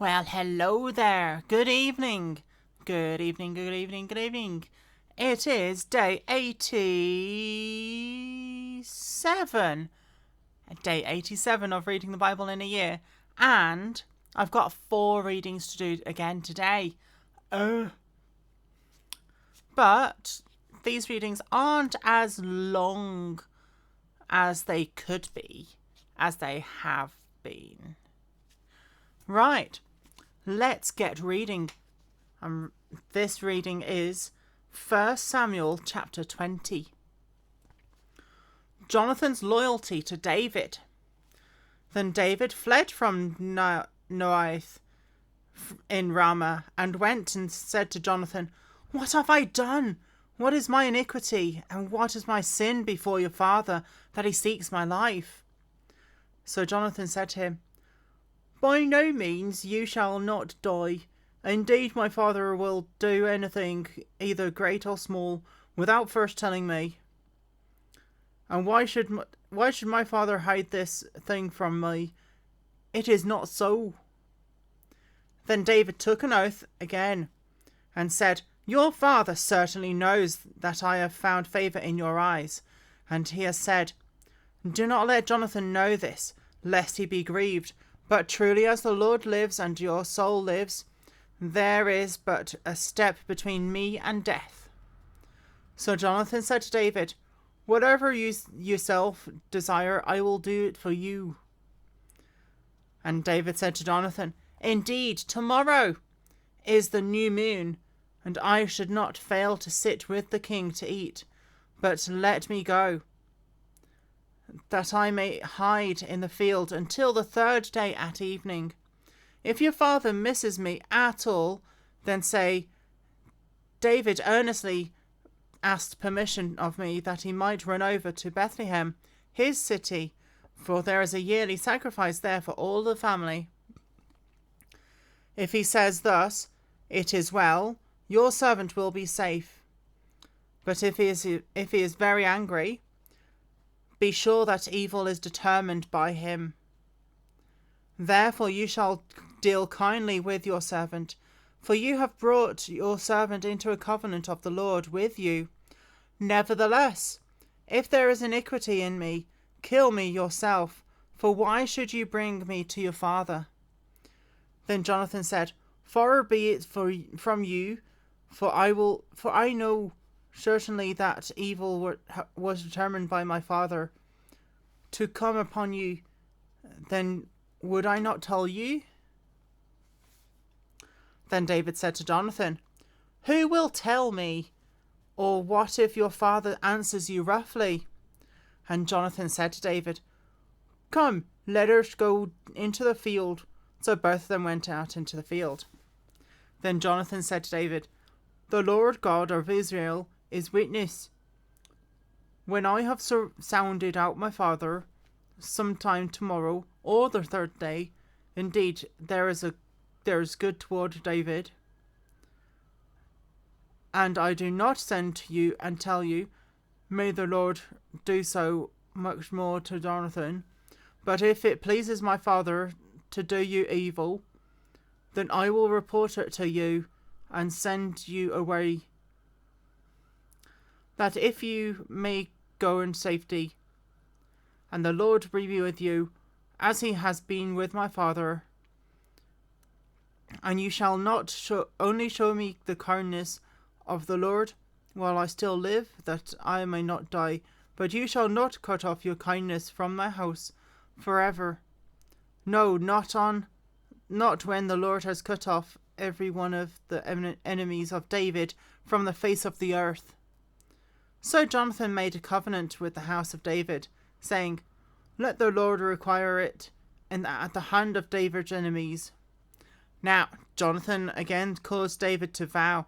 Well, hello there. Good evening. Good evening, good evening, good evening. It is day 87. Day 87 of reading the Bible in a year. And I've got 4 readings to do again today. But these readings aren't as long as they could be, as they have been. Right. Let's get reading. This reading is 1 Samuel chapter 20. Jonathan's loyalty to David. Then David fled from Noath in Ramah and went and said to Jonathan, "What have I done? What is my iniquity, and what is my sin before your father, that he seeks my life?" So Jonathan said to him, "By no means you shall not die. Indeed, my father will do anything, either great or small, without first telling me. And why should my father hide this thing from me? It is not so." Then David took an oath again and said, "Your father certainly knows that I have found favour in your eyes." And he has said, "Do not let Jonathan know this, lest he be grieved. But truly as the Lord lives and your soul lives, there is but a step between me and death." So Jonathan said to David, "Whatever you yourself desire, I will do it for you." And David said to Jonathan, "Indeed, tomorrow is the new moon, and I should not fail to sit with the king to eat. But let me go, that I may hide in the field until the 3rd day at evening. If your father misses me at all, then say, David earnestly asked permission of me that he might run over to Bethlehem, his city, for there is a yearly sacrifice there for all the family. If he says thus, 'It is well,' your servant will be safe. But if he is very angry, be sure that evil is determined by him. Therefore you shall deal kindly with your servant, for you have brought your servant into a covenant of the Lord with you. Nevertheless, if there is iniquity in me, kill me yourself, for why should you bring me to your father?" Then Jonathan said, "Far be it from you, for I know certainly that evil was determined by my father to come upon you. Then would I not tell you?" Then David said to Jonathan, "Who will tell me? Or what if your father answers you roughly?" And Jonathan said to David, "Come, let us go into the field." So both of them went out into the field. Then Jonathan said to David, "The Lord God of Israel is witness. When I have sounded out my father, sometime tomorrow or the 3rd day, indeed there is good toward David, and I do not send to you and tell you, may the Lord do so much more to Jonathan. But if it pleases my father to do you evil, then I will report it to you and send you away, that if you may go in safety, and the Lord be with you, as he has been with my father. And you shall not only show me the kindness of the Lord while I still live, that I may not die, but you shall not cut off your kindness from my house forever. No, not when the Lord has cut off every one of the enemies of David from the face of the earth." So Jonathan made a covenant with the house of David, saying, "Let the Lord require it at the hand of David's enemies." Now Jonathan again caused David to vow,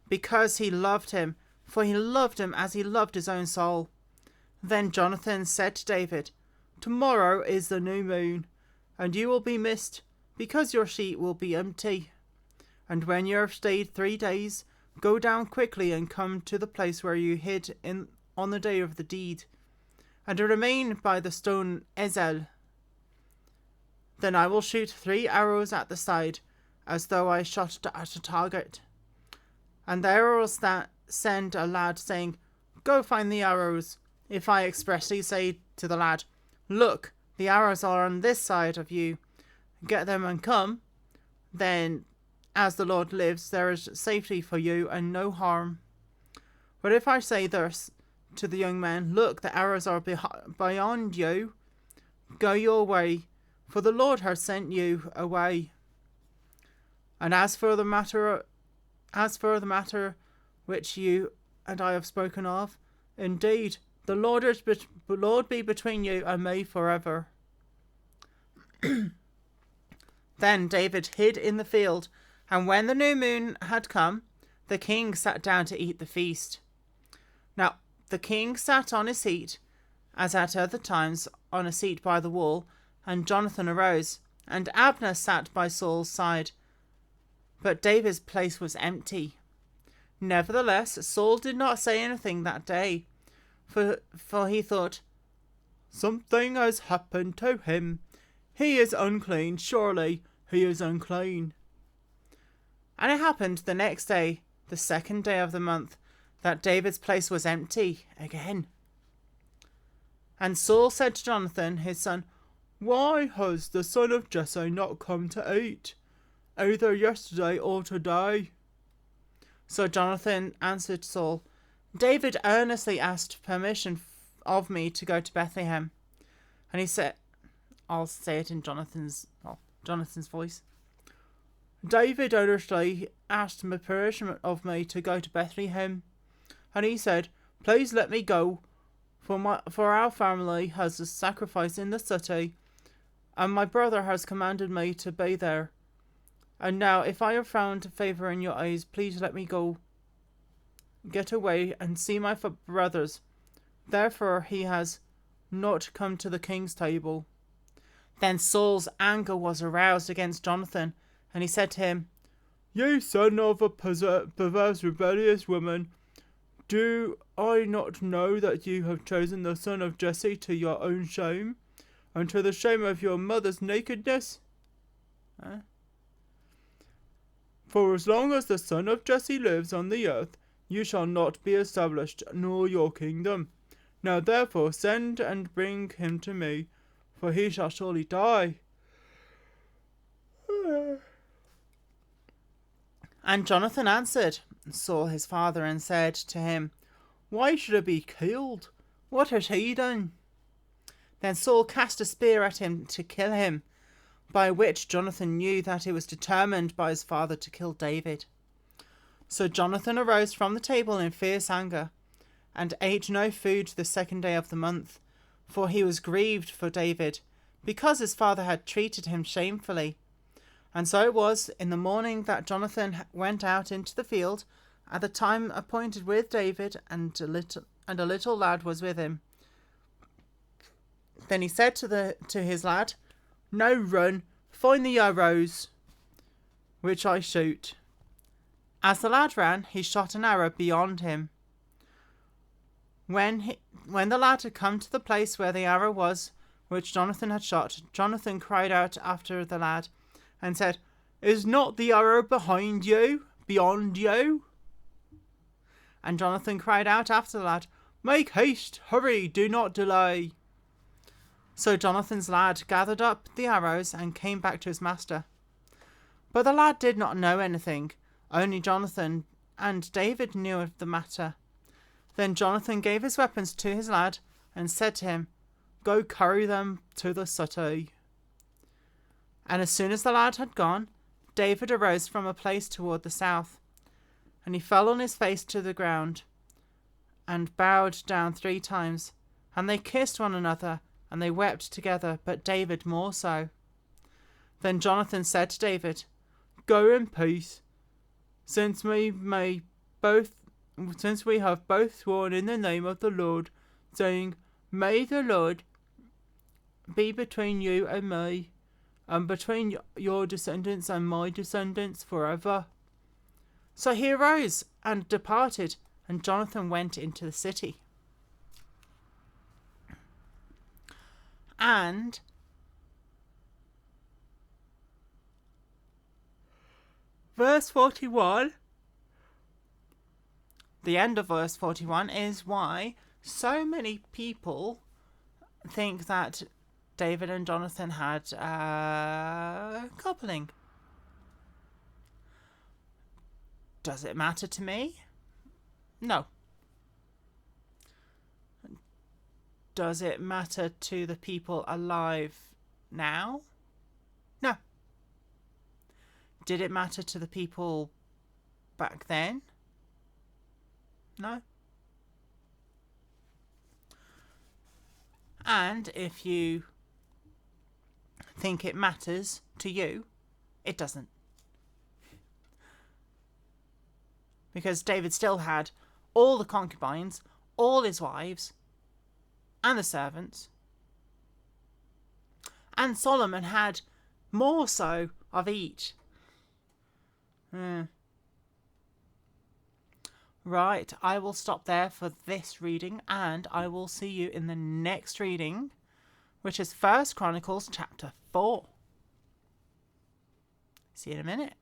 because he loved him, for he loved him as he loved his own soul. Then Jonathan said to David, "Tomorrow is the new moon, and you will be missed, because your sheep will be empty. And when you have stayed 3 days, go down quickly and come to the place where you hid on the day of the deed, and remain by the stone Ezel. Then I will shoot 3 arrows at the side, as though I shot at a target. And there will send a lad, saying, Go find the arrows. If I expressly say to the lad, Look, the arrows are on this side of you, get them and come, then, as the Lord lives, there is safety for you and no harm. But if I say thus to the young man, Look, the arrows are beyond you, go your way, for the Lord has sent you away. And as for the matter which you and I have spoken of, indeed, the Lord be between you and me forever. Then David hid in the field, and when the new moon had come, the king sat down to eat the feast. Now the king sat on his seat, as at other times, on a seat by the wall, and Jonathan arose, and Abner sat by Saul's side. But David's place was empty. Nevertheless, Saul did not say anything that day, for he thought, Something has happened to him. He is unclean, surely he is unclean. And it happened the next day, the 2nd day of the month, that David's place was empty again. And Saul said to Jonathan, his son, Why has the son of Jesse not come to eat, either yesterday or today? So Jonathan answered Saul, David earnestly asked permission of me to go to Bethlehem. And he said, I'll say it in Jonathan's voice. David earnestly asked permission of me to go to Bethlehem. And he said, Please let me go, for our family has a sacrifice in the city, and my brother has commanded me to be there. And now, if I have found favour in your eyes, please let me go, get away, and see my brothers. Therefore he has not come to the king's table. Then Saul's anger was aroused against Jonathan, and he said to him, You son of a perverse, rebellious woman, do I not know that you have chosen the son of Jesse to your own shame, and to the shame of your mother's nakedness? For as long as the son of Jesse lives on the earth, you shall not be established, nor your kingdom. Now therefore send and bring him to me, for he shall surely die. And Jonathan answered Saul his father, and said to him, Why should he be killed? What has he done? Then Saul cast a spear at him to kill him, by which Jonathan knew that he was determined by his father to kill David. So Jonathan arose from the table in fierce anger, and ate no food the 2nd day of the month, for he was grieved for David, because his father had treated him shamefully. And so it was in the morning that Jonathan went out into the field at the time appointed with David, and a little lad was with him. Then he said to his lad, Now run, find the arrows which I shoot. As the lad ran, he shot an arrow beyond him. When the lad had come to the place where the arrow was, which Jonathan had shot, Jonathan cried out after the lad, and said, Is not the arrow beyond you? And Jonathan cried out after the lad, Make haste, hurry, do not delay. So Jonathan's lad gathered up the arrows and came back to his master. But the lad did not know anything, only Jonathan and David knew of the matter. Then Jonathan gave his weapons to his lad, and said to him, Go carry them to the city. And as soon as the lad had gone, David arose from a place toward the south, and he fell on his face to the ground, and bowed down 3 times. And they kissed one another, and they wept together, but David more so. Then Jonathan said to David, Go in peace, since we have both sworn in the name of the Lord, saying, May the Lord be between you and me, and between your descendants and my descendants forever. So he arose and departed, and Jonathan went into the city. And verse 41, the end of verse 41 is why so many people think that David and Jonathan had coupling. Does it matter to me? No. Does it matter to the people alive now? No. Did it matter to the people back then? No. And if you think it matters to you, it doesn't. Because David still had all the concubines, all his wives, and the servants. And Solomon had more so of each. Right, I will stop there for this reading, and I will see you in the next reading, which is 1 Chronicles chapter 4. See you in a minute.